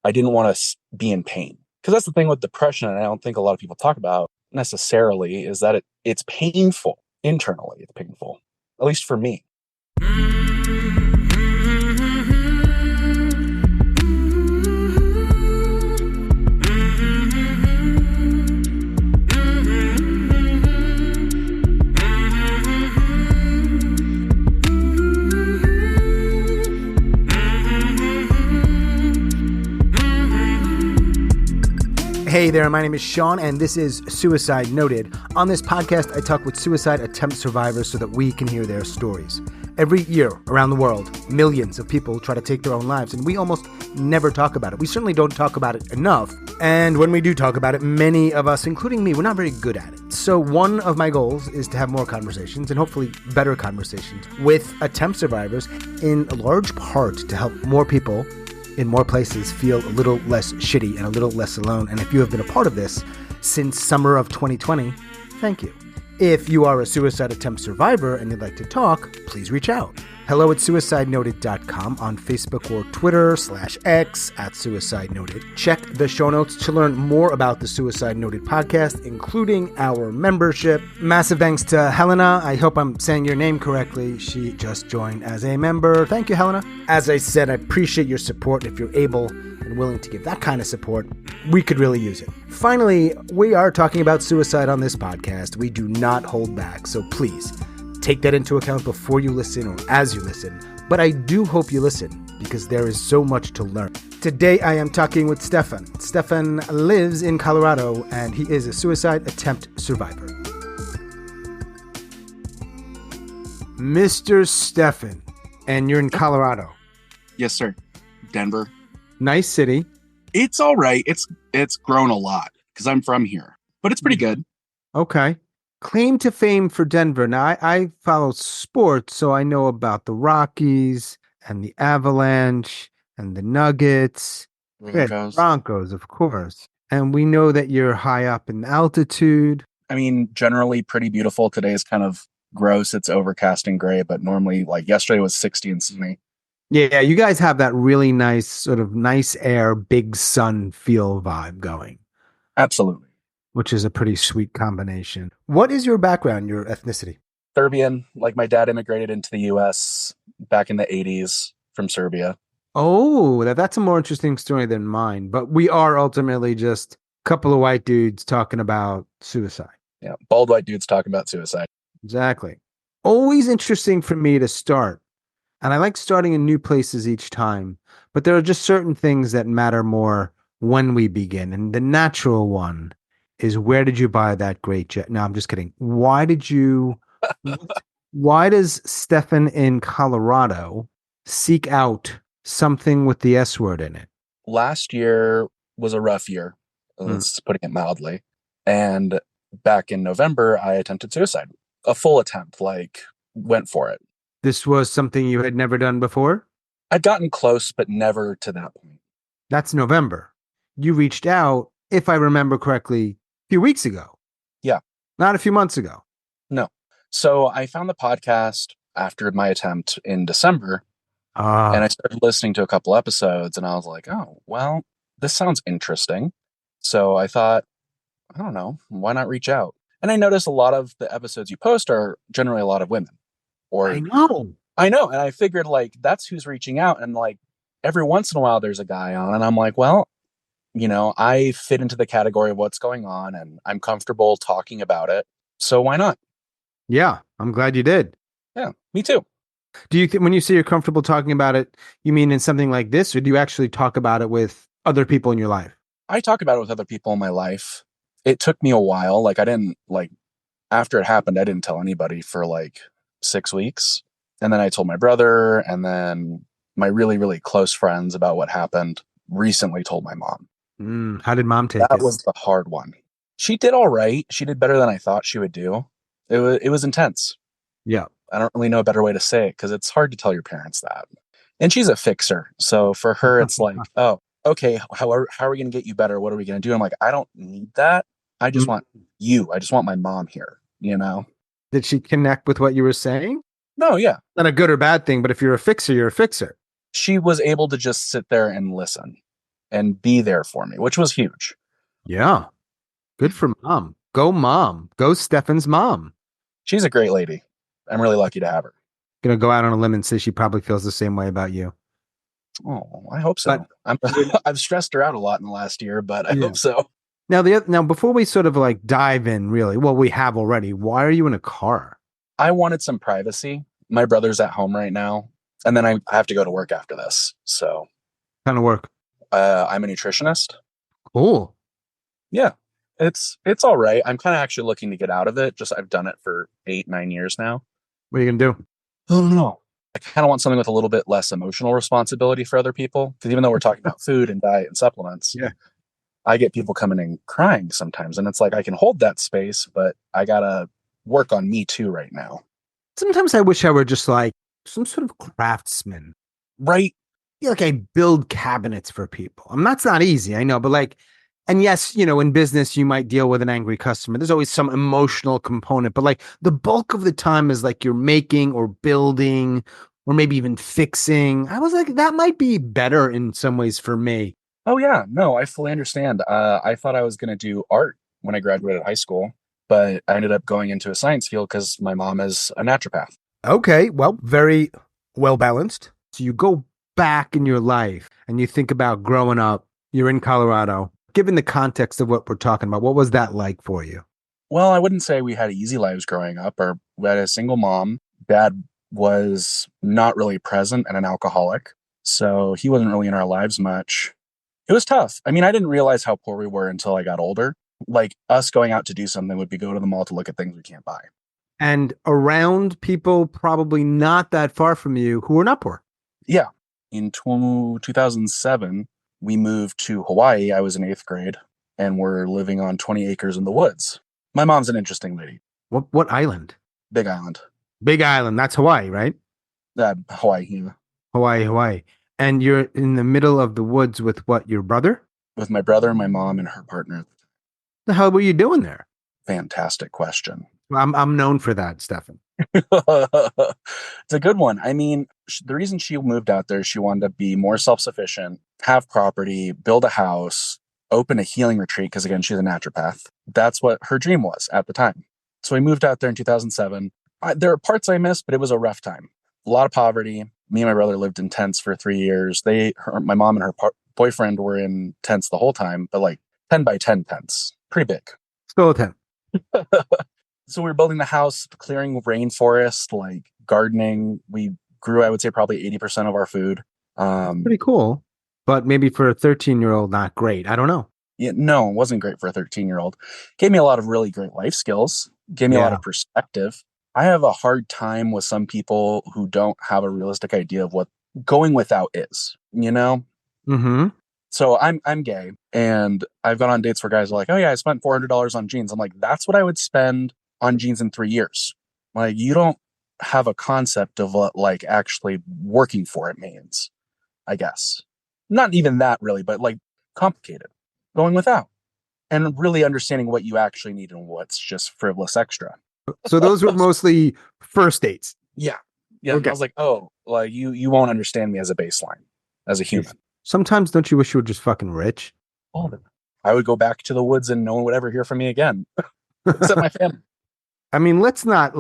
I didn't want to be in pain. Because that's the thing with depression, and I don't think a lot of people talk about necessarily, is that it's painful. Internally, it's painful. At least for me. Hey there, my name is Sean, and this is Suicide Noted. On this podcast, I talk with suicide attempt survivors so that we can hear their stories. Every year around the world, millions of people try to take their own lives, and we almost never talk about it. We certainly don't talk about it enough. And when we do talk about it, many of us, including me, we're not very good at it. So one of my goals is to have more conversations, and hopefully better conversations, with attempt survivors, in large part to help more people in more places feel a little less shitty and a little less alone. And if you have been a part of this since summer of 2020, thank you. If you are a suicide attempt survivor and you'd like to talk, please reach out. Hello at suicidenoted.com, on Facebook or Twitter /X at Suicide Noted. Check the show notes to learn more about the Suicide Noted podcast, including our membership. Massive thanks to Helena. I hope I'm saying your name correctly. She just joined as a member. Thank you, Helena. As I said, I appreciate your support. If you're able and willing to give that kind of support, we could really use it. Finally, we are talking about suicide on this podcast. We do not hold back, so please take that into account before you listen or as you listen. But I do hope you listen, because there is so much to learn. Today I am talking with Stefan. Stefan lives in Colorado, and he is a suicide attempt survivor. Mr. Stefan, and you're in Colorado. Yes, sir. Denver. Nice city. It's all right. It's grown a lot because I'm from here, but it's pretty good. Okay. Claim to fame for Denver. Now, I follow sports, so I know about the Rockies and the Avalanche and the Nuggets. Broncos, of course. And we know that you're high up in altitude. I mean, generally pretty beautiful. Today is kind of gross. It's overcast and gray, but normally, like yesterday was 60 and sunny. Yeah, you guys have that really nice, sort of nice air, big sun feel vibe going. Absolutely. Which is a pretty sweet combination. What is your background, your ethnicity? Serbian. Like, my dad immigrated into the U.S. back in the 80s from Serbia. Oh, that's a more interesting story than mine. But we are ultimately just a couple of white dudes talking about suicide. Yeah, bald white dudes talking about suicide. Exactly. Always interesting for me to start. And I like starting in new places each time. But there are just certain things that matter more when we begin. And the natural one is, where did you buy that great jet? No, I'm just kidding. Why does Stefan in Colorado seek out something with the S word in it? Last year was a rough year, putting it mildly. And back in November, I attempted suicide. A full attempt, went for it. This was something you had never done before? I'd gotten close, but never to that point. That's November. You reached out, if I remember correctly, few weeks ago. Yeah. Not a few months ago. No. So I found the podcast after my attempt in December, and I started listening to a couple episodes, and I was like, oh, well, this sounds interesting. So I thought, I don't know, why not reach out? And I noticed a lot of the episodes you post are generally a lot of women. I know. And I figured, that's who's reaching out. And every once in a while there's a guy on, and I'm like, well, I fit into the category of what's going on, and I'm comfortable talking about it. So why not? Yeah, I'm glad you did. Yeah, me too. Do you think, when you say you're comfortable talking about it, you mean in something like this, or do you actually talk about it with other people in your life? I talk about it with other people in my life. It took me a while. After it happened, I didn't tell anybody for 6 weeks. And then I told my brother, and then my really, really close friends about what happened. Recently told my mom. How did mom take it? That was the hard one. She did all right. She did better than I thought she would do. It was intense. Yeah. I don't really know a better way to say it, because it's hard to tell your parents that. And she's a fixer. So for her, it's oh, okay, how are we going to get you better? What are we going to do? I'm like, I don't need that. I just want you. I just want my mom here, Did she connect with what you were saying? No, yeah. Not a good or bad thing, but if you're a fixer, you're a fixer. She was able to just sit there and listen. and be there for me, which was huge. Yeah. Good for mom. Go mom. Go Stefan's mom. She's a great lady. I'm really lucky to have her. Gonna go out on a limb and say she probably feels the same way about you. Oh, I hope But so. I've stressed her out a lot in the last year, but I yeah. hope so. Now before we sort of like dive in, really, well, we have already. Why are you in a car? I wanted some privacy. My brother's at home right now, and then I have to go to work after this. So, Kind of work. I'm a nutritionist. Cool. Yeah, it's all right. I'm kind of actually looking to get out of it. Just I've done it for 8, 9 years now. What are you gonna do? I don't know. I kind of want something with a little bit less emotional responsibility for other people. Because even though we're talking about food and diet and supplements, Yeah. I get people coming in crying sometimes. And it's like, I can hold that space, but I got to work on me too right now. Sometimes I wish I were just like some sort of craftsman. Right. Yeah, like I build cabinets for people. That's not easy, I know, but like, and yes, in business, you might deal with an angry customer. There's always some emotional component, but like the bulk of the time is like you're making or building or maybe even fixing. I was like, that might be better in some ways for me. Oh, yeah. No, I fully understand. I thought I was going to do art when I graduated high school, but I ended up going into a science field because my mom is a naturopath. Okay, well, very well balanced. So you go back in your life and you think about growing up, you're in Colorado. Given the context of what we're talking about, what was that like for you? Well, I wouldn't say we had easy lives growing up, or we had a single mom. Dad was not really present and an alcoholic, so he wasn't really in our lives much. It was tough. I mean, I didn't realize how poor we were until I got older. Like us going out to do something would be go to the mall to look at things we can't buy. And around people probably not that far from you who are not poor. Yeah. In 2007, we moved to Hawaii. I was in 8th grade and we're living on 20 acres in the woods. My mom's an interesting lady. What island? Big Island. Big Island. That's Hawaii, right? Hawaii. Yeah. Hawaii. And you're in the middle of the woods with what, your brother? With my brother, my mom, and her partner. The hell were you doing there? Fantastic question. I'm known for that, Stefan. It's a good one. I mean, the reason she moved out there, she wanted to be more self-sufficient, have property, build a house, open a healing retreat. Because again, she's a naturopath. That's what her dream was at the time. So we moved out there in 2007. There are parts I missed, but it was a rough time. A lot of poverty. Me and my brother lived in tents for 3 years. My mom and her boyfriend were in tents the whole time, but like 10 by 10 tents, pretty big. Still a 10. So we were building the house, clearing rainforest, like gardening. We grew, I would say, probably 80% of our food. Pretty cool. But maybe for a 13-year-old, not great. I don't know. Yeah, no, it wasn't great for a 13-year-old. Gave me a lot of really great life skills. Gave me a lot of perspective. I have a hard time with some people who don't have a realistic idea of what going without is, Mm-hmm. So I'm gay, and I've gone on dates where guys are like, "Oh yeah, I spent $400 on jeans." I'm like, "That's what I would spend on jeans in 3 years." Like, you don't have a concept of what like actually working for it means. I guess not even that really, but like complicated. Going without and really understanding what you actually need and what's just frivolous extra. So those were mostly first dates. Yeah. Yeah. Okay. I was like, oh, like you won't understand me as a baseline, as a human. Sometimes don't you wish you were just fucking rich? All of it. I would go back to the woods and no one would ever hear from me again, except my family. I mean, let's not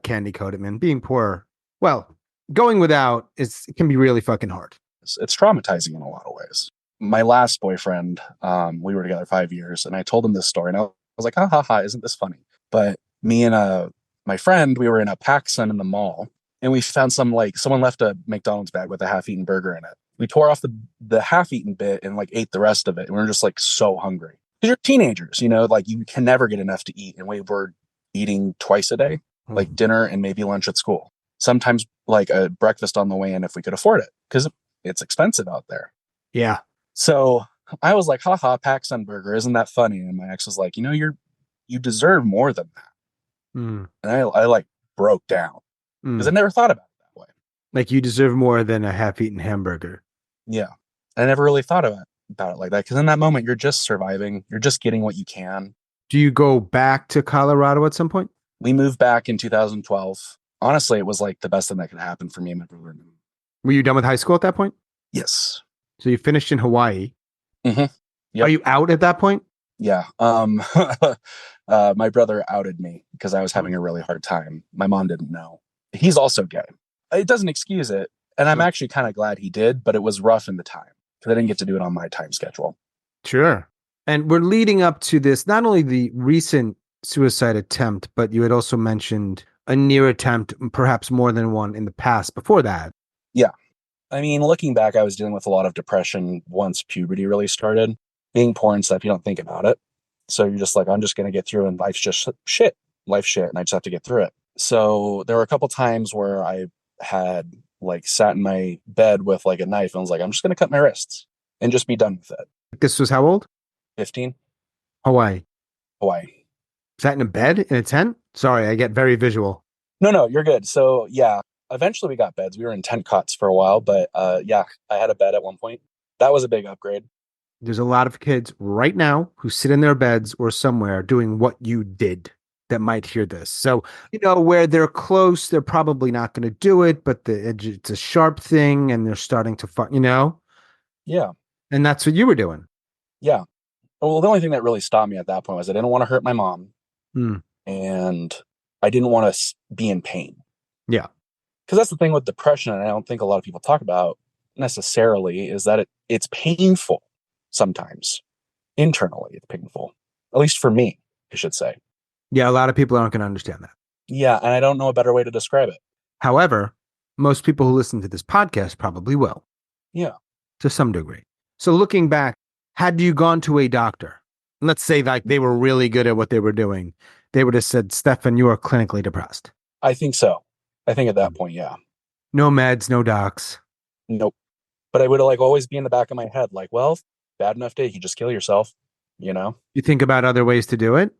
candy coat it, man. Being poor, well, going without it can be really fucking hard. It's traumatizing in a lot of ways. My last boyfriend, we were together 5 years, and I told him this story, and I was like, ha ha ha, isn't this funny? But me and my friend, we were in a PacSun in the mall, and we found someone left a McDonald's bag with a half-eaten burger in it. We tore off the half-eaten bit and like ate the rest of it, and we were just like so hungry. Because you're teenagers, like you can never get enough to eat, and we were eating twice a day, like dinner and maybe lunch at school. Sometimes like a breakfast on the way in if we could afford it, because it's expensive out there. Yeah. So I was like, haha, PacSun burger, isn't that funny? And my ex was like, you deserve more than that. Mm. And I like broke down because I never thought about it that way. Like you deserve more than a half-eaten hamburger. Yeah. I never really thought about it like that, because in that moment, you're just surviving. You're just getting what you can. Do you go back to Colorado at some point? We moved back in 2012. Honestly, it was like the best thing that could happen for me and my brother. Were you done with high school at that point? Yes. So you finished in Hawaii. Mm-hmm. Are Yep. you out at that point? Yeah. My brother outed me because I was having a really hard time. My mom didn't know. He's also gay. It doesn't excuse it. And I'm actually kind of glad he did, but it was rough in the time because I didn't get to do it on my time schedule. Sure. And we're leading up to this, not only the recent suicide attempt, but you had also mentioned a near attempt, perhaps more than one in the past before that. Yeah. I mean, looking back, I was dealing with a lot of depression once puberty really started. Being poor and stuff, you don't think about it. So you're just like, I'm just going to get through and life's just shit. Life's shit. And I just have to get through it. So there were a couple times where I had like sat in my bed with like a knife and was like, I'm just going to cut my wrists and just be done with it. This was how old? 15, Hawaii. Hawaii. Sat in a bed in a tent? Sorry, I get very visual. No, you're good. So yeah, eventually we got beds. We were in tent cots for a while, but yeah, I had a bed at one point. That was a big upgrade. There's a lot of kids right now who sit in their beds or somewhere doing what you did that might hear this. So, where they're close, they're probably not going to do it, but it's a sharp thing and they're starting to, Yeah. And that's what you were doing. Yeah. Well, the only thing that really stopped me at that point was I didn't want to hurt my mom. Mm. And I didn't want to be in pain. Yeah. Because that's the thing with depression, and I don't think a lot of people talk about necessarily, is that it's painful sometimes. Internally, it's painful. At least for me, I should say. Yeah, a lot of people aren't going to understand that. Yeah, and I don't know a better way to describe it. However, most people who listen to this podcast probably will. Yeah. To some degree. So looking back, had you gone to a doctor, let's say like they were really good at what they were doing, they would have said, Stefan, you are clinically depressed. I think so. I think at that point, yeah. No meds, no docs. Nope. But I would like always be in the back of my head, like, well, bad enough day, you just kill yourself, You think about other ways to do it?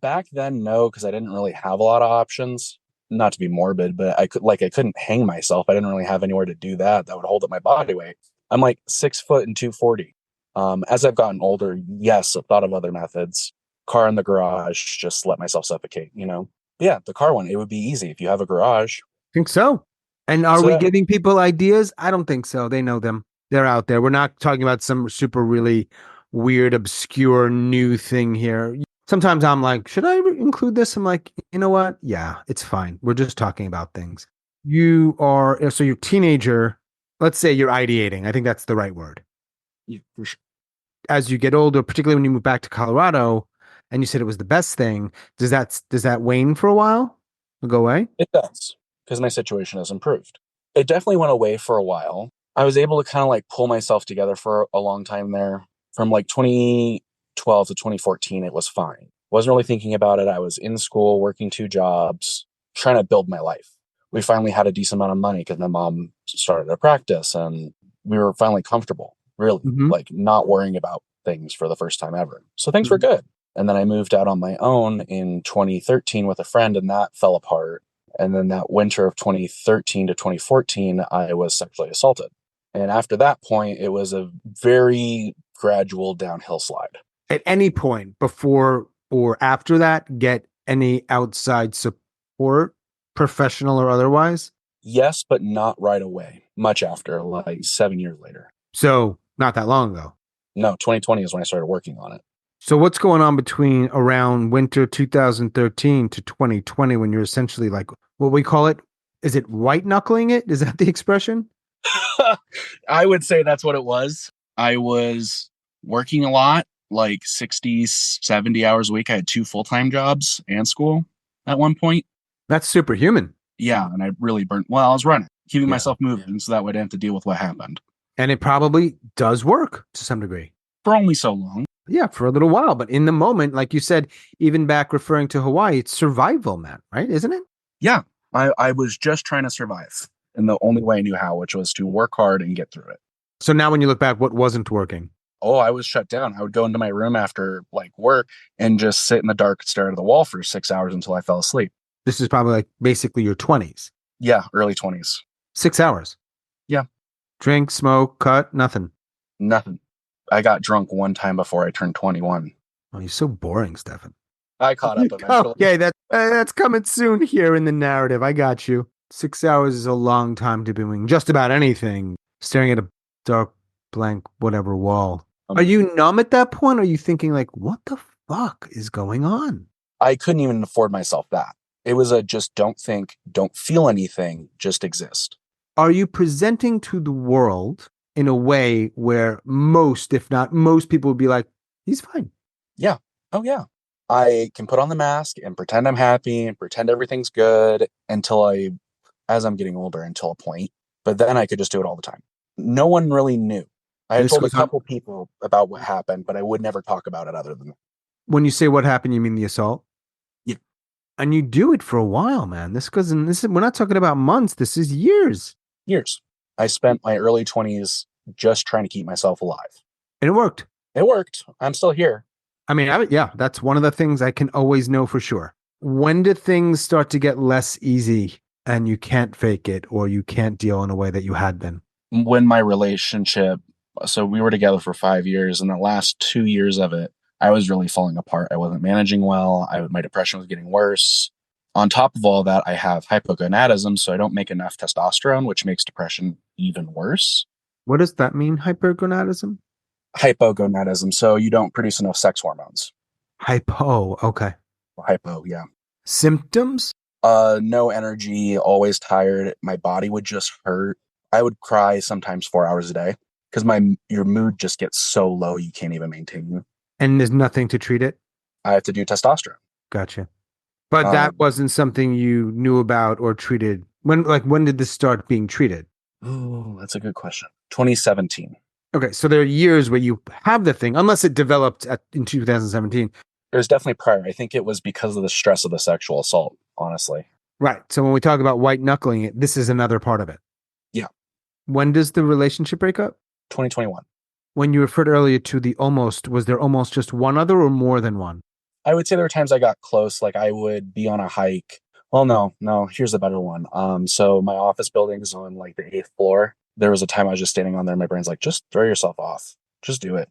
Back then, no, because I didn't really have a lot of options. Not to be morbid, but I couldn't hang myself. I didn't really have anywhere to do that would hold up my body weight. I'm like 6 foot and 240. As I've gotten older, yes, I've thought of other methods. Car in the garage, just let myself suffocate, Yeah, the car one, it would be easy if you have a garage. Think so. And are we giving people ideas? I don't think so. They know them. They're out there. We're not talking about some super really weird, obscure new thing here. Sometimes I'm like, should I include this? I'm like, you know what? Yeah, it's fine. We're just talking about things. So you're a teenager. Let's say you're ideating. I think that's the right word. Yeah, for sure. As you get older, particularly when you move back to Colorado, and you said it was the best thing, does that wane for a while? Or go away? It does, because my situation has improved. It definitely went away for a while. I was able to kind of like pull myself together for a long time there. From like 2012 to 2014, it was fine. Wasn't really thinking about it. I was in school, working 2 jobs, trying to build my life. We finally had a decent amount of money because my mom started a practice and we were finally comfortable, really, like not worrying about things for the first time ever. So things were good. And then I moved out on my own in 2013 with a friend, and that fell apart. And then that winter of 2013 to 2014, I was sexually assaulted. And after that point, it was a very gradual downhill slide. At any point before or after that, get any outside support, professional or otherwise? Yes, but not right away. Much after, like 7 years later. So not that long ago. No, 2020 is when I started working on it. So what's going on between around winter 2013 to 2020 when you're essentially like, what we call it? Is it white knuckling it? Is that the expression? I would say that's what it was. I was working a lot, like 60, 70 hours a week. I had 2 full-time jobs and school at one point. That's superhuman. Yeah, and I really burnt. Well, I was running, keeping myself moving so that way I didn't have to deal with what happened. And it probably does work to some degree. For only so long. Yeah, for a little while. But in the moment, like you said, even back referring to Hawaii, it's survival, man, right? Isn't it? Yeah, I was just trying to survive in the only way I knew how, which was to work hard and get through it. So now when you look back, what wasn't working? Oh, I was shut down. I would go into my room after like work and just sit in the dark and stare at the wall for 6 hours until I fell asleep. This is probably like basically your 20s. Yeah, early 20s. 6 hours. Yeah. Drink, smoke, cut, nothing. Nothing. I got drunk one time before I turned 21. Oh, you're so boring, Stefan. I caught up eventually. Okay, that's coming soon here in the narrative. I got you. 6 hours is a long time to be doing just about anything. Staring at a dark, blank, whatever wall. Are you numb at that point? Or are you thinking like, what the fuck is going on? I couldn't even afford myself that. It was a just don't think, don't feel anything, just exist. Are you presenting to the world in a way where most, if not most people would be like, he's fine? Yeah. Oh, yeah. I can put on the mask and pretend I'm happy and pretend everything's good as I'm getting older, until a point. But then I could just do it all the time. No one really knew. I had This told a goes on. couple people about what happened, but I would never talk about it other than that. When you say what happened, you mean the assault? Yeah. And you do it for a while, man. This goes in this is, we're not talking about months. This is years. Years. I spent my early 20s just trying to keep myself alive. And it worked. It worked. I'm still here. I mean, yeah, that's one of the things I can always know for sure. When did things start to get less easy and you can't fake it or you can't deal in a way that you had been? When my relationship, so we were together for 5 years, and the last 2 years of it, I was really falling apart. I wasn't managing well. My depression was getting worse. On top of all that, I have hypogonadism, so I don't make enough testosterone, which makes depression even worse. What does that mean, hypergonadism? Hypogonadism, so you don't produce enough sex hormones. Hypo, okay. Hypo, yeah. Symptoms? No energy, always tired. My body would just hurt. I would cry sometimes 4 hours a day because your mood just gets so low you can't even maintain. And there's nothing to treat it? I have to do testosterone. Gotcha. But that wasn't something you knew about or treated. When did this start being treated? Oh, that's a good question. 2017. Okay, so there are years where you have the thing, unless it developed in 2017. It was definitely prior. I think it was because of the stress of the sexual assault, honestly. Right. So when we talk about white knuckling it, this is another part of it. Yeah. When does the relationship break up? 2021. When you referred earlier to the almost, was there almost just one other or more than one? I would say there were times I got close. Like I would be on a hike. Well, no, here's a better one. So my office building is on like the 8th floor. There was a time I was just standing on there. My brain's like, just throw yourself off. Just do it.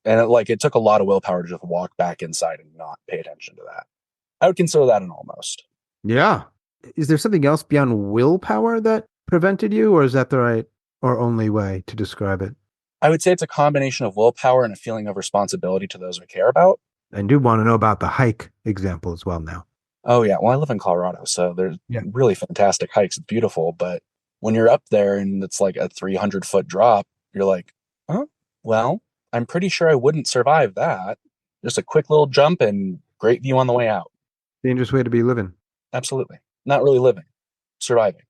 And it took a lot of willpower to just walk back inside and not pay attention to that. I would consider that an almost. Yeah. Is there something else beyond willpower that prevented you, or is that the right or only way to describe it? I would say it's a combination of willpower and a feeling of responsibility to those we care about. I do want to know about the hike example as well now. Oh, yeah. Well, I live in Colorado, so there's really fantastic hikes. It's beautiful. But when you're up there and it's like a 300-foot drop, you're like, oh, well, I'm pretty sure I wouldn't survive that. Just a quick little jump and great view on the way out. Dangerous way to be living. Absolutely. Not really living, surviving.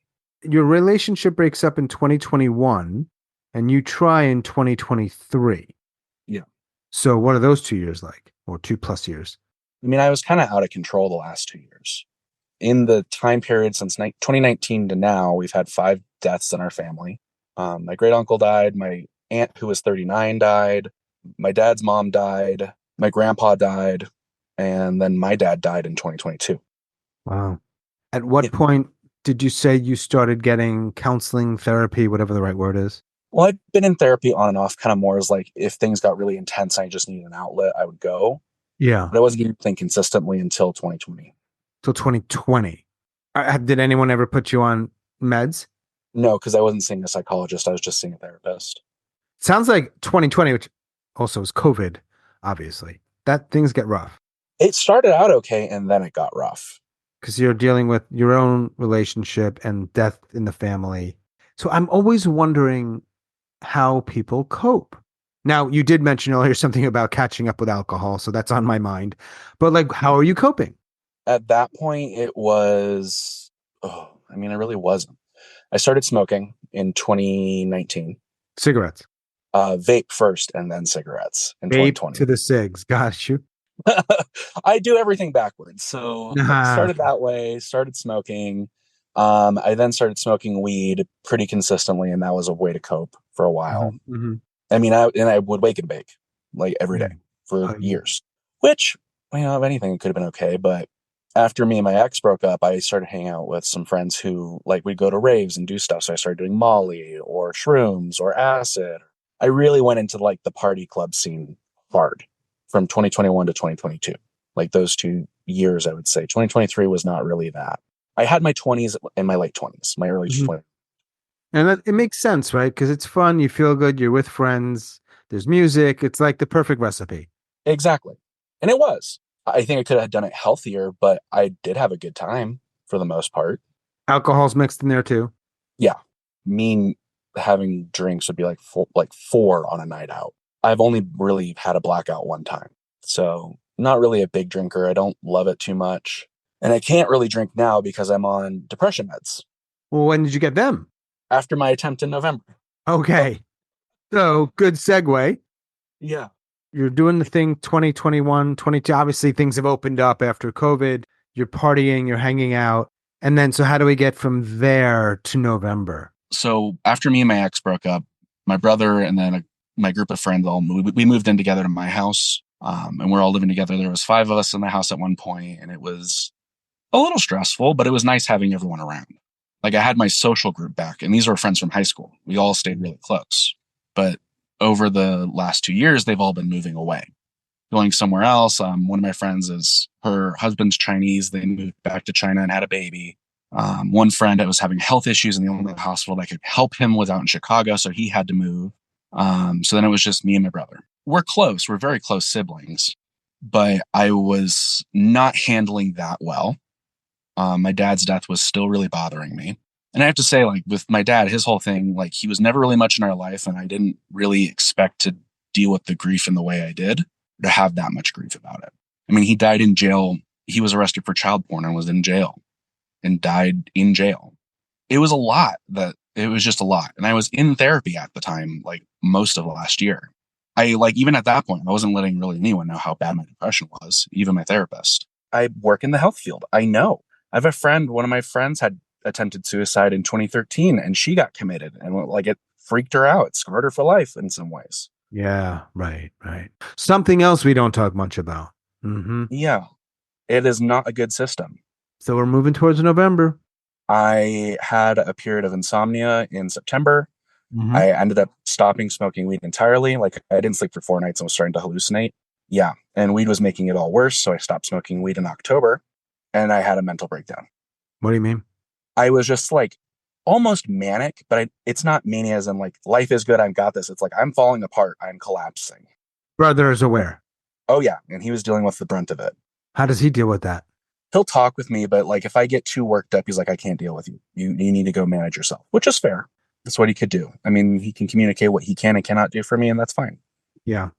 Your relationship breaks up in 2021 and you try in 2023. Yeah. So what are those 2 years like, or 2+ years? I mean, I was kind of out of control the last 2 years. In the time period since 2019 to now, we've had 5 deaths in our family. My great uncle died. My aunt, who was 39, died. My dad's mom died. My grandpa died. And then my dad died in 2022. Wow. At what point did you say you started getting counseling, therapy, whatever the right word is? Well, I've been in therapy on and off, kind of more as like if things got really intense and I just needed an outlet, I would go. Yeah. But I wasn't getting anything consistently until 2020. Till 2020. Did anyone ever put you on meds? No, because I wasn't seeing a psychologist. I was just seeing a therapist. Sounds like 2020, which also is COVID, obviously. That things get rough. It started out okay, and then it got rough. Because you're dealing with your own relationship and death in the family. So I'm always wondering how people cope. Now, you did mention earlier something about catching up with alcohol, so that's on my mind. But like, how are you coping? At that point, it was, I really wasn't. I started smoking in 2019. Cigarettes. Vape first and then cigarettes in Vape 2020. to the cigs. Got you. I do everything backwards. So I started that way, started smoking. I then started smoking weed pretty consistently, and that was a way to cope for a while. Mm-hmm. I would wake and bake like every day for years, which, if anything, it could have been okay. But after me and my ex broke up, I started hanging out with some friends who we'd go to raves and do stuff. So I started doing Molly or shrooms or acid. I really went into the party club scene hard from 2021 to 2022. Like those 2 years, I would say 2023 was not really that. I had my 20s and my late 20s, my early 20s. And it makes sense, right? Because it's fun. You feel good. You're with friends. There's music. It's like the perfect recipe. Exactly. And it was. I think I could have done it healthier, but I did have a good time for the most part. Alcohol's mixed in there too. Yeah. Mean having drinks would be like four on a night out. I've only really had a blackout one time. So not really a big drinker. I don't love it too much. And I can't really drink now because I'm on depression meds Well, when did you get them? after my attempt in November. Okay. So good segue. Yeah. You're doing the thing 2021, 22. Obviously, things have opened up after COVID. You're partying, you're hanging out. And then, so how do we get from there to November? So after me and my ex broke up, my brother and then my group of friends we moved in together to my house. And we're all living together. There was 5 of us in the house at one point, and it was a little stressful, but it was nice having everyone around. Like I had my social group back, and these were friends from high school. We all stayed really close. But over the last 2 years, they've all been moving away, going somewhere else. One of my friends her husband's Chinese. They moved back to China and had a baby. One friend that was having health issues, and the only hospital that could help him was out in Chicago, so he had to move. So then it was just me and my brother. We're close. We're very close siblings, but I was not handling that well. My dad's death was still really bothering me. And I have to say, like, with my dad, his whole thing, like, he was never really much in our life, and I didn't really expect to deal with the grief in the way I did, to have that much grief about it. I mean, he died in jail. He was arrested for child porn and was in jail and died in jail. It was a lot. It was just a lot. And I was in therapy at the time, like most of last year. Even at that point, I wasn't letting really anyone know how bad my depression was, even my therapist. I work in the health field. I know. I have a friend, one of my friends had attempted suicide in 2013, and she got committed, and like it freaked her out. It scarred her for life in some ways. Yeah, right. Something else we don't talk much about. Yeah, it is not a good system. So we're moving towards November. I had a period of insomnia in September. I ended up stopping smoking weed entirely. Like I didn't sleep for 4 nights and was starting to hallucinate. Yeah, and weed was making it all worse, so I stopped smoking weed in October, and I had a mental breakdown. What do you mean? I was just like almost manic, but it's not mania as in like life is good, I've got this. It's like I'm falling apart, I'm collapsing. Brother is aware. Oh yeah, and he was dealing with the brunt of it. How does he deal with that? He'll talk with me, but like if I get too worked up, he's like, I can't deal with you. You need to go manage yourself, which is fair. That's what he could do. I mean, he can communicate what he can and cannot do for me, and that's fine. Yeah.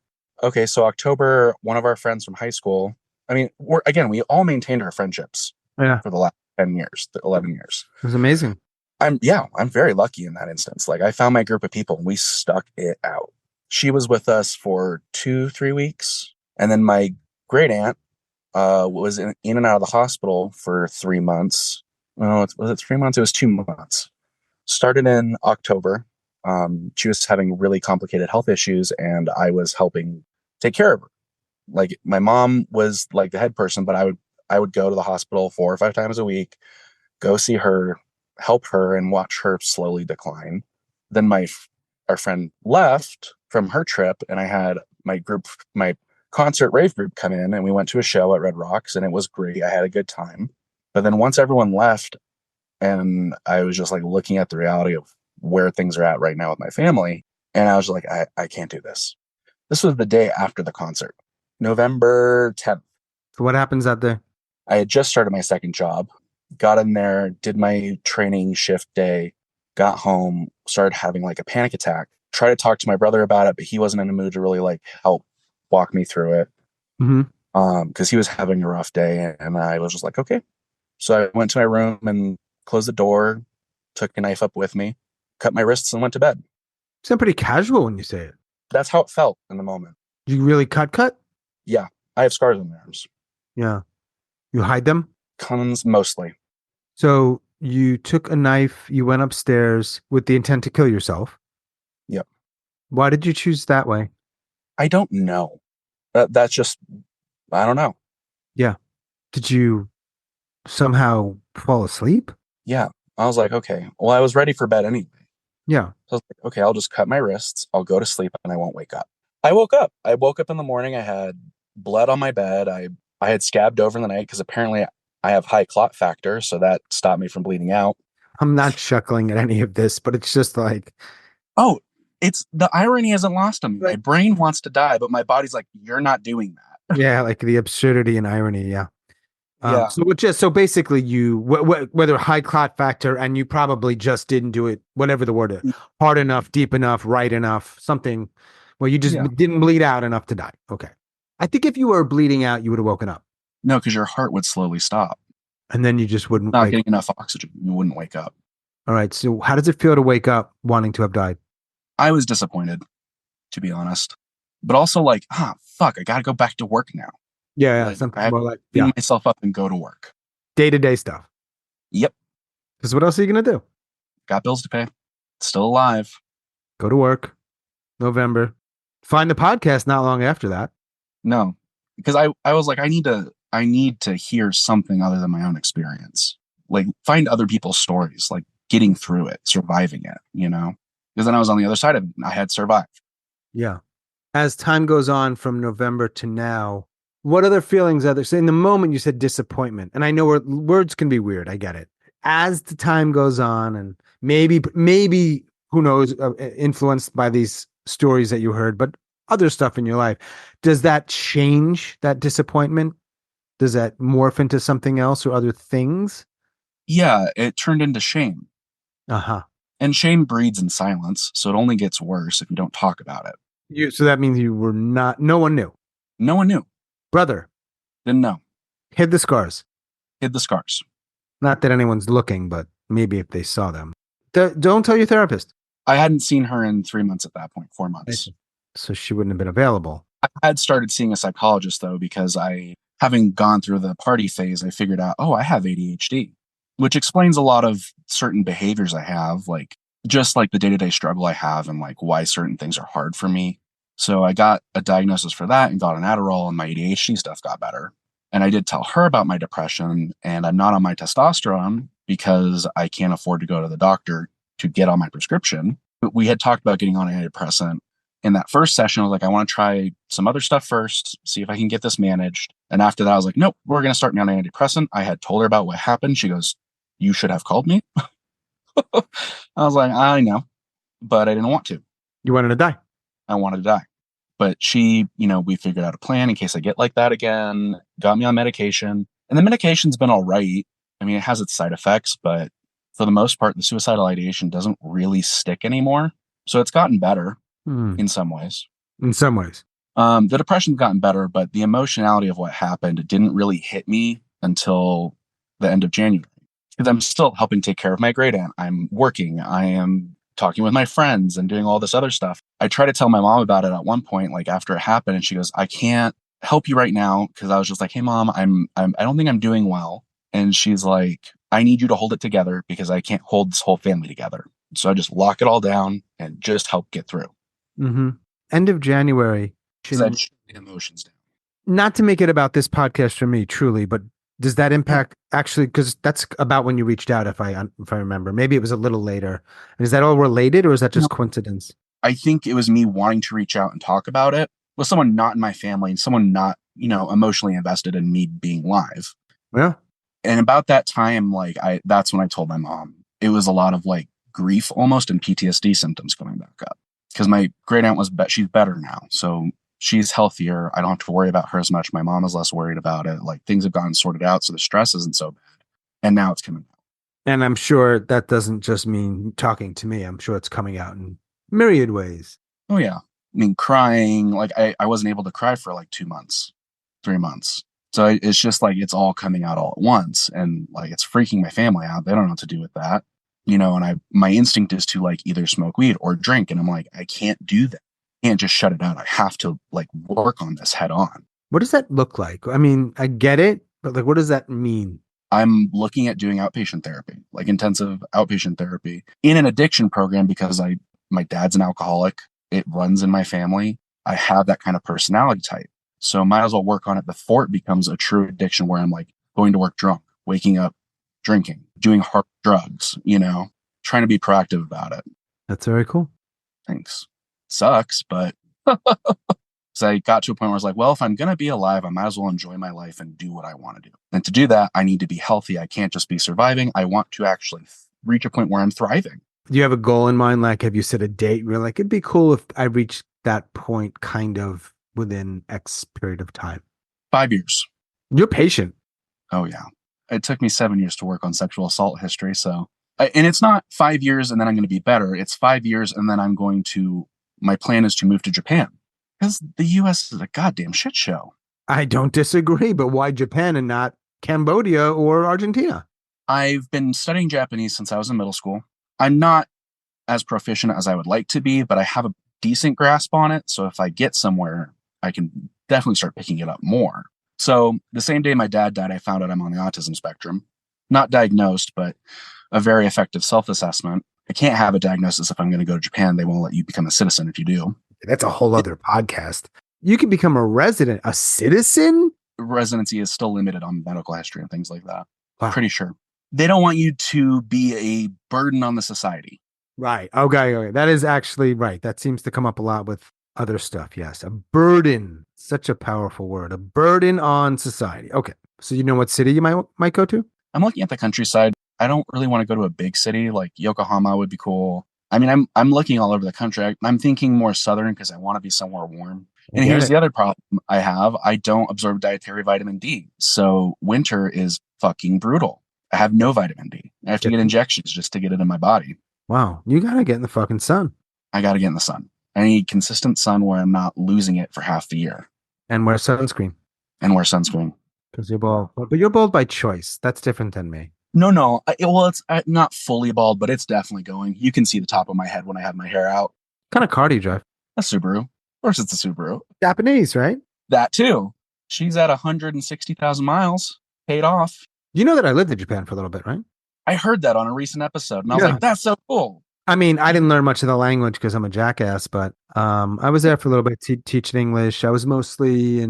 Okay, so October, one of our friends from high school, I mean, we all maintained our friendships for the last 10 years, 11 years. It was amazing. I'm very lucky in that instance. Like I found my group of people and we stuck it out. She was with us for 2-3 weeks. And then my great aunt was in and out of the hospital for 3 months. Oh, was it 3 months? It was 2 months. Started in October. She was having really complicated health issues, and I was helping take care of her. Like my mom was like the head person, but I would go to the hospital 4 or 5 times a week, go see her, help her, and watch her slowly decline. Then our friend left from her trip, and I had my concert rave group come in, and we went to a show at Red Rocks, and it was great. I had a good time. But then once everyone left, and I was just like looking at the reality of where things are at right now with my family, and I was like, I can't do this. This was the day after the concert, November 10th. So what happens that day? I had just started my second job, got in there, did my training shift day, got home, started having like a panic attack. Tried to talk to my brother about it, but he wasn't in a mood to really like help walk me through it. Because he was having a rough day, and I was just like, okay. So I went to my room and closed the door, took a knife up with me, cut my wrists, and went to bed. You sound pretty casual when you say it. That's how it felt in the moment. You really cut? Yeah, I have scars on my arms. Yeah. You hide them? Comes mostly. So you took a knife, you went upstairs with the intent to kill yourself. Yep. Why did you choose that way? I don't know. That's just, I don't know. Yeah. Did you somehow fall asleep? Yeah. I was like, okay. Well, I was ready for bed anyway. Yeah. So I was like, okay, I'll just cut my wrists. I'll go to sleep and I won't wake up. I woke up. I woke up in the morning. I had blood on my bed. I had scabbed over the night because apparently I have high clot factor. So that stopped me from bleeding out. I'm not chuckling at any of this, but it's just like... Oh, It's the irony isn't lost on me. My brain wants to die, but my body's like, you're not doing that. Yeah, like the absurdity and irony. Yeah. Yeah. So basically, whether high clot factor, and you probably just didn't do it, whatever the word is, hard enough, deep enough, right enough, something where you just Yeah. didn't bleed out enough to die. Okay. I think if you were bleeding out, you would have woken up, No, because your heart would slowly stop. and then you just wouldn't Not wake. getting enough oxygen. You wouldn't wake up. All right. So how does it feel to wake up wanting to have died? I was disappointed, to be honest. But also like, fuck, I gotta go back to work now. Yeah, Like, something I have more to like clean myself up and go to work. day-to-day stuff. Yep. Because what else are you gonna do? Got bills to pay. Still alive. Go to work. November. Find the podcast not long after that. No. Because I was like, I need to hear something other than my own experience. Like find other people's stories, like getting through it, surviving it, Because then I was on the other side of it and I had survived. Yeah. As time goes on from November to now, what other feelings are there? So in the moment you said disappointment, and I know words can be weird. I get it. As the time goes on, and maybe who knows, influenced by these stories that you heard, but other stuff in your life, does that change that disappointment? Does that morph into something else or other things? Yeah, it turned into shame. Uh-huh. And shame breeds in silence, so it only gets worse if you don't talk about it. So that means you were not, no one knew. No one knew. Brother. Didn't know. Hid the scars. Hid the scars. Not that anyone's looking, but maybe if they saw them. Don't tell your therapist. I hadn't seen her in 3 months at that point, 4 months. So she wouldn't have been available. I had started seeing a psychologist, though, because having gone through the party phase, I figured out, I have ADHD, which explains a lot of certain behaviors I have, like just like the day-to-day struggle I have and like why certain things are hard for me. So I got a diagnosis for that and got an Adderall and my ADHD stuff got better. And I did tell her about my depression and I'm not on my testosterone because I can't afford to go to the doctor to get on my prescription. But we had talked about getting on an antidepressant. In that first session, I was like, I want to try some other stuff first, see if I can get this managed. And after that, I was like, nope, we're going to start me on an antidepressant. I had told her about what happened. She goes, you should have called me. I was like, I know, but I didn't want to. You wanted to die. I wanted to die. But she, we figured out a plan in case I get like that again, got me on medication. And the medication's been all right. I mean, it has its side effects, but for the most part, the suicidal ideation doesn't really stick anymore. So it's gotten better in some ways. In some ways. The depression's gotten better, but the emotionality of what happened didn't really hit me until the end of January. Because I'm still helping take care of my great aunt. I'm working. I am talking with my friends and doing all this other stuff. I tried to tell my mom about it at one point, like after it happened, and she goes, I can't help you right now. Cause I was just like, hey mom, I don't think I'm doing well. And she's like, I need you to hold it together because I can't hold this whole family together. So I just lock it all down and just help get through. Mm-hmm. End of January. Because I shut the emotions down. Not to make it about this podcast for me, truly, but does that impact actually? Because that's about when you reached out, if I remember. Maybe it was a little later. Is that all related, or is that just coincidence? I think it was me wanting to reach out and talk about it with someone not in my family and someone not, emotionally invested in me being live. Yeah. And about that time, that's when I told my mom. It was a lot of grief almost and PTSD symptoms coming back up. Because my great aunt she's better now. So she's healthier. I don't have to worry about her as much. My mom is less worried about it. Things have gotten sorted out. So the stress isn't so bad. And now it's coming out. And I'm sure that doesn't just mean talking to me. I'm sure it's coming out in myriad ways. Oh, yeah. I mean, crying. I wasn't able to cry for 2 months, 3 months. So it's just it's all coming out all at once. And it's freaking my family out. They don't know what to do with that. And my instinct is to either smoke weed or drink. And I'm like, I can't do that. I can't just shut it out. I have to work on this head on. What does that look like? I mean, I get it, but what does that mean? I'm looking at doing outpatient therapy, intensive outpatient therapy in an addiction program because my dad's an alcoholic. It runs in my family. I have that kind of personality type. So might as well work on it before it becomes a true addiction where I'm going to work drunk, waking up, drinking, doing hard drugs, trying to be proactive about it. That's very cool. Thanks. Sucks, but so I got to a point where I was like, well, if I'm going to be alive, I might as well enjoy my life and do what I want to do. And to do that, I need to be healthy. I can't just be surviving. I want to actually reach a point where I'm thriving. Do you have a goal in mind? Like, have you set a date? You're like, it'd be cool if I reached that point kind of within X period of time. 5 years. You're patient. Oh, yeah. It took me 7 years to work on sexual assault history. So, and it's not 5 years and then I'm going to be better. It's 5 years and then my plan is to move to Japan because the US is a goddamn shit show. I don't disagree, but why Japan and not Cambodia or Argentina? I've been studying Japanese since I was in middle school. I'm not as proficient as I would like to be, but I have a decent grasp on it. So if I get somewhere, I can definitely start picking it up more. So the same day my dad died, I found out I'm on the autism spectrum. Not diagnosed, but a very effective self-assessment. I can't have a diagnosis if I'm going to go to Japan. They won't let you become a citizen if you do. That's a whole other podcast. You can become a resident, a citizen? Residency is still limited on medical history and things like that. Wow. Pretty sure. They don't want you to be a burden on the society. Right. Okay. That is actually right. That seems to come up a lot with other stuff. Yes. A burden. Such a powerful word. A burden on society. Okay. So you know what city you might go to? I'm looking at the countryside. I don't really want to go to a big city like Yokohama would be cool. I mean, I'm looking all over the country. I'm thinking more southern because I want to be somewhere warm. And here's the other problem I have. I don't absorb dietary vitamin D. So winter is fucking brutal. I have no vitamin D. I have to get injections just to get it in my body. Wow. You got to get in the fucking sun. I got to get in the sun. I need consistent sun where I'm not losing it for half the year. And wear sunscreen. Because you're bald. But you're bald by choice. That's different than me. No. It's not fully bald, but it's definitely going. You can see the top of my head when I have my hair out. What kind of car do you drive? A Subaru. Of course it's a Subaru. Japanese, right? That too. She's at 160,000 miles. Paid off. You know that I lived in Japan for a little bit, right? I heard that on a recent episode, and I was like, that's so cool. I mean, I didn't learn much of the language because I'm a jackass, but I was there for a little bit teaching English. I was mostly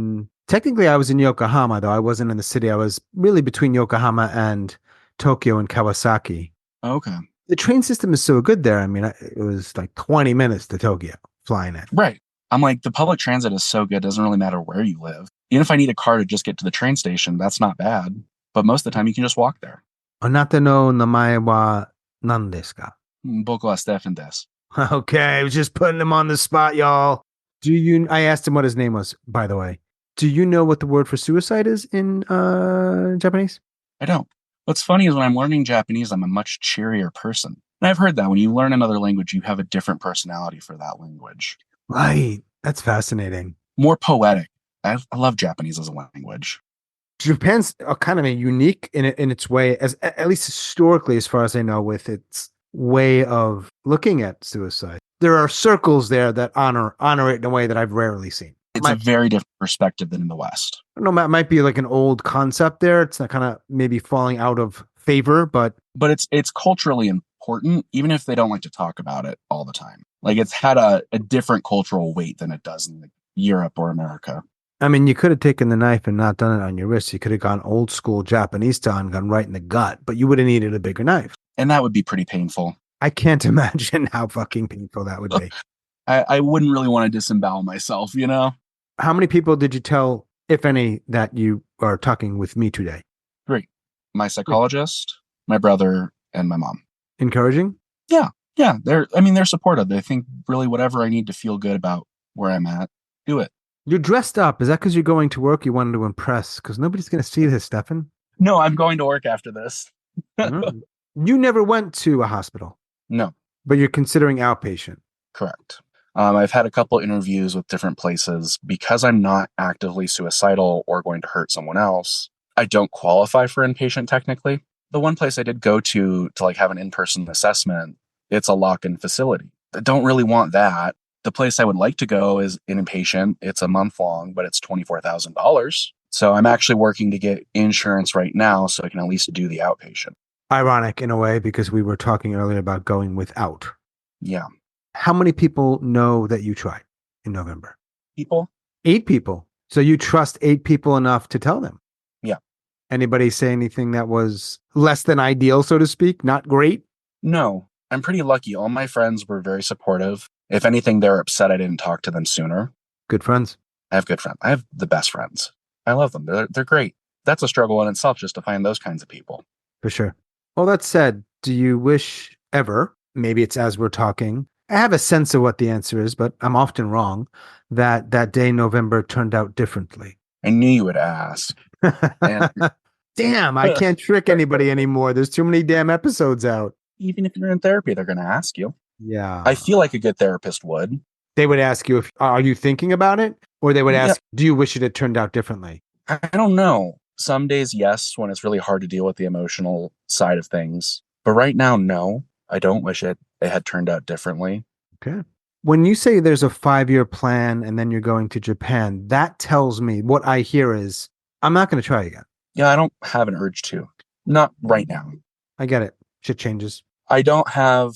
technically I was in Yokohama, though I wasn't in the city. I was really between Yokohama and Tokyo and Kawasaki. Okay. The train system is so good there. I mean, it was like 20 minutes to Tokyo flying in. Right. I'm like, the public transit is so good. It doesn't really matter where you live. Even if I need a car to just get to the train station, that's not bad. But most of the time you can just walk there. Anata no namae wa nan desu ka? Boku wa Stefan desu. Okay, I was just putting him on the spot, y'all. I asked him what his name was, by the way. Do you know what the word for suicide is in Japanese? I don't. What's funny is when I'm learning Japanese, I'm a much cheerier person. And I've heard that when you learn another language, you have a different personality for that language. Right. That's fascinating. More poetic. I love Japanese as a language. Japan's kind of a unique in its way, as at least historically, as far as I know, with its way of looking at suicide. There are circles there that honor it in a way that I've rarely seen. It's a very different perspective than in the West. I don't know, it might be like an old concept there. It's not kind of maybe falling out of favor, but it's culturally important, even if they don't like to talk about it all the time. Like it's had a different cultural weight than it does in Europe or America. I mean, you could have taken the knife and not done it on your wrist. You could have gone old school Japanese style and gone right in the gut, but you would have needed a bigger knife. And that would be pretty painful. I can't imagine how fucking painful that would be. I wouldn't really want to disembowel myself, you know? How many people did you tell, if any, that you are talking with me today? 3. My psychologist, my brother, and my mom. Encouraging? Yeah. They're supportive. They think really whatever I need to feel good about where I'm at, do it. You're dressed up. Is that because you're going to work? You wanted to impress? Because nobody's going to see this, Stefan. No, I'm going to work after this. You never went to a hospital? No. But you're considering outpatient? Correct. I've had a couple interviews with different places. Because I'm not actively suicidal or going to hurt someone else, I don't qualify for inpatient technically. The one place I did go to like have an in-person assessment, it's a lock-in facility. I don't really want that. The place I would like to go is inpatient. It's a month long, but it's $24,000. So I'm actually working to get insurance right now so I can at least do the outpatient. Ironic in a way, because we were talking earlier about going without. Yeah. How many people know that you tried in November? People? 8 people. So you trust 8 people enough to tell them? Yeah. Anybody say anything that was less than ideal, so to speak? Not great? No. I'm pretty lucky. All my friends were very supportive. If anything, they're upset I didn't talk to them sooner. Good friends. I have good friends. I have the best friends. I love them. They're great. That's a struggle in itself just to find those kinds of people. For sure. Well, that said, do you wish ever maybe it's as we're talking. I have a sense of what the answer is, but I'm often wrong, that that day November turned out differently. I knew you would ask. And Damn, I can't trick anybody anymore. There's too many damn episodes out. even if you're in therapy, they're going to ask you. I Yeah. feel like a good therapist would. They would ask you if are you thinking about it? Or they would Yeah, ask, do you wish it had turned out differently? I don't know. Some days, yes, when it's really hard to deal with the emotional side of things. But right now, no. I don't wish it had turned out differently. Okay. When you say there's a 5-year plan and then you're going to Japan, that tells me what I hear is I'm not going to try again. Yeah, I don't have an urge to. Not right now. I get it. Shit changes. I don't have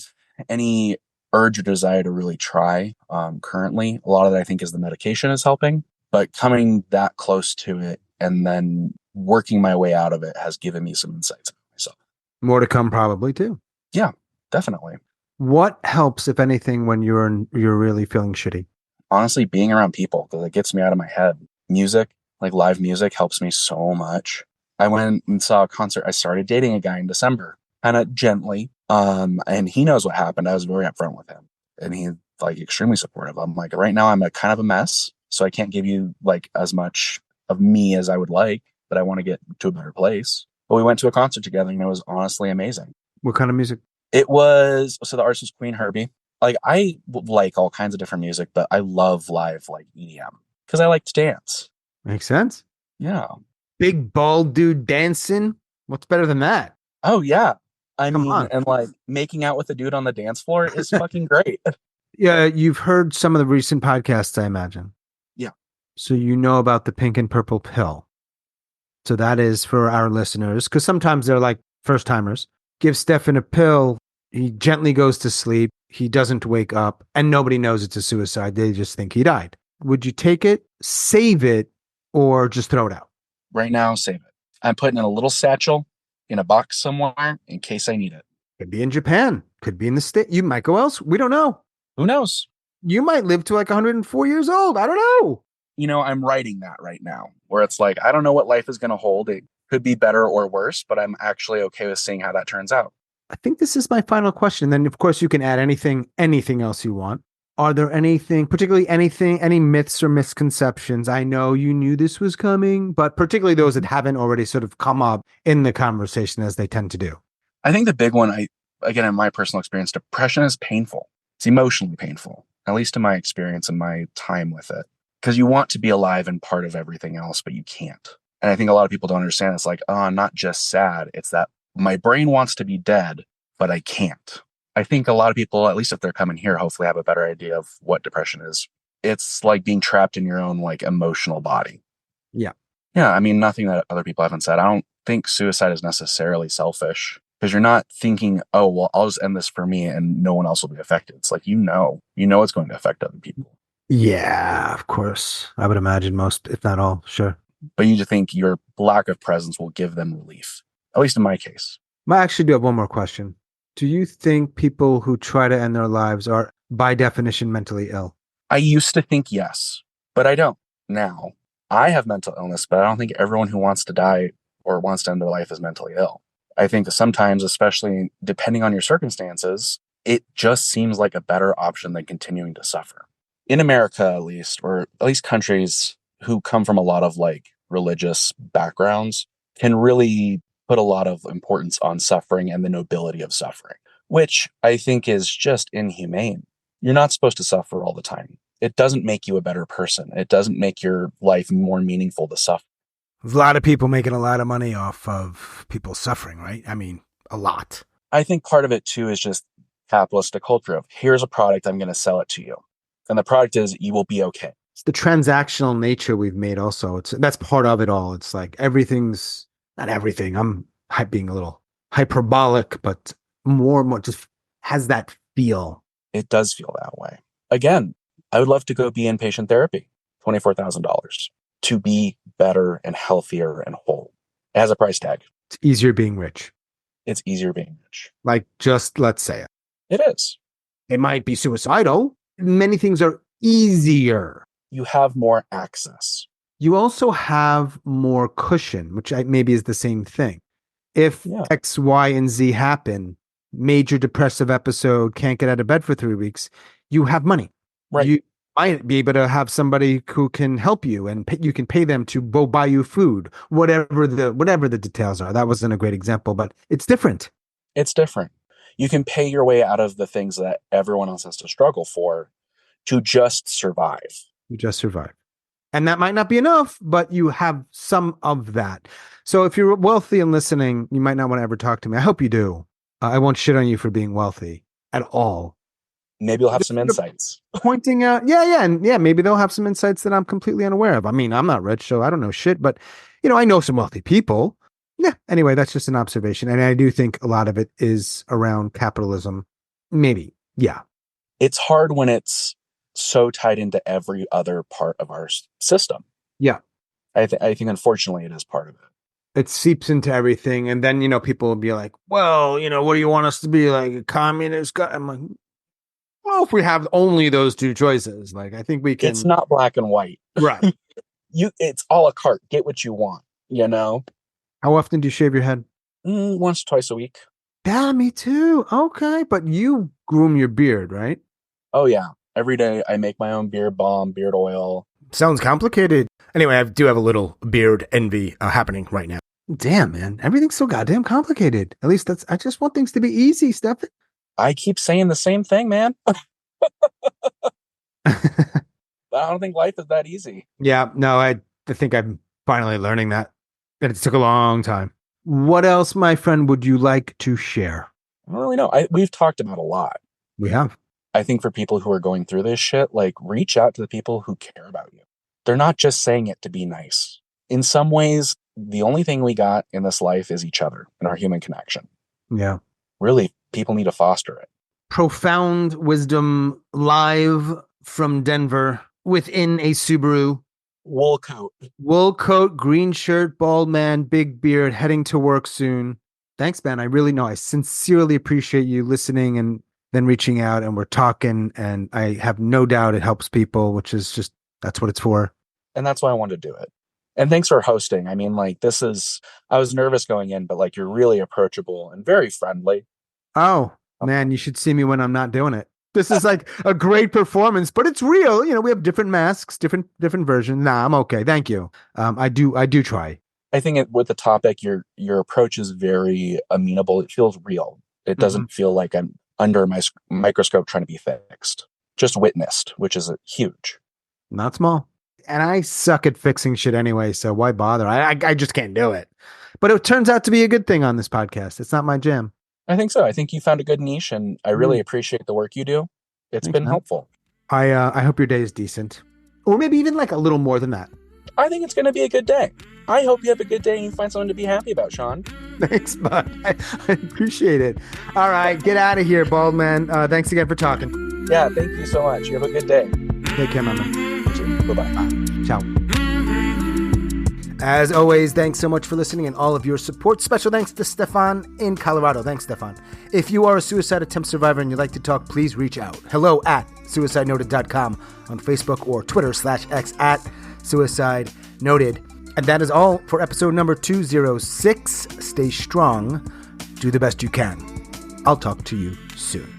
any urge or desire to really try currently. A lot of that I think is the medication is helping, but coming that close to it and then working my way out of it has given me some insights about myself. More to come probably too. Yeah, definitely. What helps, if anything, when you're really feeling shitty? Honestly, being around people, because it gets me out of my head. Music, like live music, helps me so much. I went and saw a concert. I started dating a guy in December, kind of gently. And he knows what happened. I was very upfront with him, and he's like extremely supportive. I'm like, right now I'm a kind of a mess, so I can't give you like as much of me as I would like, but I want to get to a better place. But we went to a concert together, and it was honestly amazing. What kind of music? It was, so the artist was Queen Herbie. Like I like all kinds of different music, but I love live like EDM because I like to dance. Makes sense. Yeah. Big bald dude dancing. What's better than that? Oh yeah. I Come mean, on. and like making out with a dude on the dance floor is fucking great. Yeah, you've heard some of the recent podcasts, I imagine. Yeah. So you know about the pink and purple pill. So that is for our listeners, because sometimes they're like first timers. Give Stefan a pill. He gently goes to sleep. He doesn't wake up, and nobody knows it's a suicide. They just think he died. Would you take it, save it, or just throw it out? Right now, save it. I'm putting it in a little satchel in a box somewhere in case I need it. Could be in Japan. Could be in the state. You might go else. We don't know. Who knows? You might live to like 104 years old. I don't know. You know, I'm writing that right now where it's like, I don't know what life is going to hold. It could be better or worse, but I'm actually okay with seeing how that turns out. I think this is my final question. Then, of course, you can add anything else you want. Are there particularly any myths or misconceptions? I know you knew this was coming, but particularly those that haven't already sort of come up in the conversation as they tend to do. I think the big one, again, in my personal experience, depression is painful. It's emotionally painful, at least in my experience and my time with it. Because you want to be alive and part of everything else, but you can't. And I think a lot of people don't understand. It's like, oh, I'm not just sad. It's that my brain wants to be dead, but I can't. I think a lot of people, at least if they're coming here, hopefully have a better idea of what depression is. It's like being trapped in your own like emotional body. Yeah. Yeah. I mean, nothing that other people haven't said. I don't think suicide is necessarily selfish because you're not thinking, oh, well, I'll just end this for me and no one else will be affected. It's like, you know, it's going to affect other people. Yeah, of course. I would imagine most, if not all, sure. But you just think your lack of presence will give them relief, at least in my case. I actually do have one more question. Do you think people who try to end their lives are, by definition, mentally ill? I used to think yes, but I don't now. I have mental illness, but I don't think everyone who wants to die or wants to end their life is mentally ill. I think that sometimes, especially depending on your circumstances, it just seems like a better option than continuing to suffer. In America, at least, or at least countries who come from a lot of like religious backgrounds, can really put a lot of importance on suffering and the nobility of suffering, which I think is just inhumane. You're not supposed to suffer all the time. It doesn't make you a better person. It doesn't make your life more meaningful to suffer. There's a lot of people making a lot of money off of people suffering, right? I mean, a lot. I think part of it too is just capitalistic culture of here's a product, I'm going to sell it to you. And the product is you will be okay. It's the transactional nature we've made also. That's part of it all. It's like everything's not everything. I'm being a little hyperbolic, but more and more just has that feel. It does feel that way. Again, I would love to go be inpatient therapy, $24,000 to be better and healthier and whole. It has a price tag. It's easier being rich. It's easier being rich. Like, just let's say it. It is. It might be suicidal. Many things are easier. You have more access. You also have more cushion, which maybe is the same thing. If X, Y, and Z happen, major depressive episode, can't get out of bed for 3 weeks, you have money. Right. You might be able to have somebody who can help you, and you can pay them to go buy you food, whatever the details are. That wasn't a great example, but it's different. It's different. You can pay your way out of the things that everyone else has to struggle for to just survive. You just survive. And that might not be enough, but you have some of that. So if you're wealthy and listening, you might not want to ever talk to me. I hope you do. I won't shit on you for being wealthy at all. Maybe you'll have some insights. Pointing out, maybe they'll have some insights that I'm completely unaware of. I mean, I'm not rich, so I don't know shit, but, I know some wealthy people. Yeah, anyway, that's just an observation. And I do think a lot of it is around capitalism. Maybe, yeah. It's hard when it's so tied into every other part of our system. Yeah. I think unfortunately it is part of it. It seeps into everything. And then, people will be like, well, what do you want us to be, like a communist guy? I'm like, well, if we have only those two choices, like I think we can. It's not black and white. Right. It's a la carte. Get what you want, How often do you shave your head? Once, twice a week. Yeah, me too. Okay. But you groom your beard, right? Oh, yeah. Every day I make my own beard balm, beard oil. Sounds complicated. Anyway, I do have a little beard envy happening right now. Damn, man. Everything's so goddamn complicated. At least I just want things to be easy, Stefan. I keep saying the same thing, man. I don't think life is that easy. Yeah, no, I think I'm finally learning that. And it took a long time. What else, my friend, would you like to share? I don't really know. We've talked about a lot. We have. I think for people who are going through this shit, like, reach out to the people who care about you. They're not just saying it to be nice. In some ways, the only thing we got in this life is each other and our human connection. Yeah. Really, people need to foster it. Profound wisdom live from Denver within a Subaru. Wool coat, green shirt, bald man, big beard, heading to work soon. Thanks, man. I really know. I sincerely appreciate you listening and then reaching out, and we're talking, and I have no doubt it helps people, which is just, that's what it's for. And that's why I wanted to do it. And thanks for hosting. I mean, like, I was nervous going in, but like, you're really approachable and very friendly. Oh, man, you should see me when I'm not doing it. This is like a great performance, but it's real. We have different masks, different versions. Nah, I'm okay. Thank you. I do try. I think with the topic, your approach is very amenable. It feels real. It doesn't feel like I'm under my microscope trying to be fixed. Just witnessed, which is huge. Not small. And I suck at fixing shit anyway, so why bother? I just can't do it. But it turns out to be a good thing on this podcast. It's not my jam. I think so. I think you found a good niche, and I really appreciate the work you do. It's been helpful. I hope your day is decent. Or maybe even like a little more than that. I think it's going to be a good day. I hope you have a good day and you find something to be happy about, Sean. Thanks, bud. I appreciate it. All right, get out of here, bald man. Thanks again for talking. Yeah, thank you so much. You have a good day. Take care, my man. Bye-bye. Ciao. As always, thanks so much for listening and all of your support. Special thanks to Stefan in Colorado. Thanks, Stefan. If you are a suicide attempt survivor and you'd like to talk, please reach out. hello@suicidenoted.com on Facebook or Twitter/X @suicidenoted. And that is all for episode number 206. Stay strong. Do the best you can. I'll talk to you soon.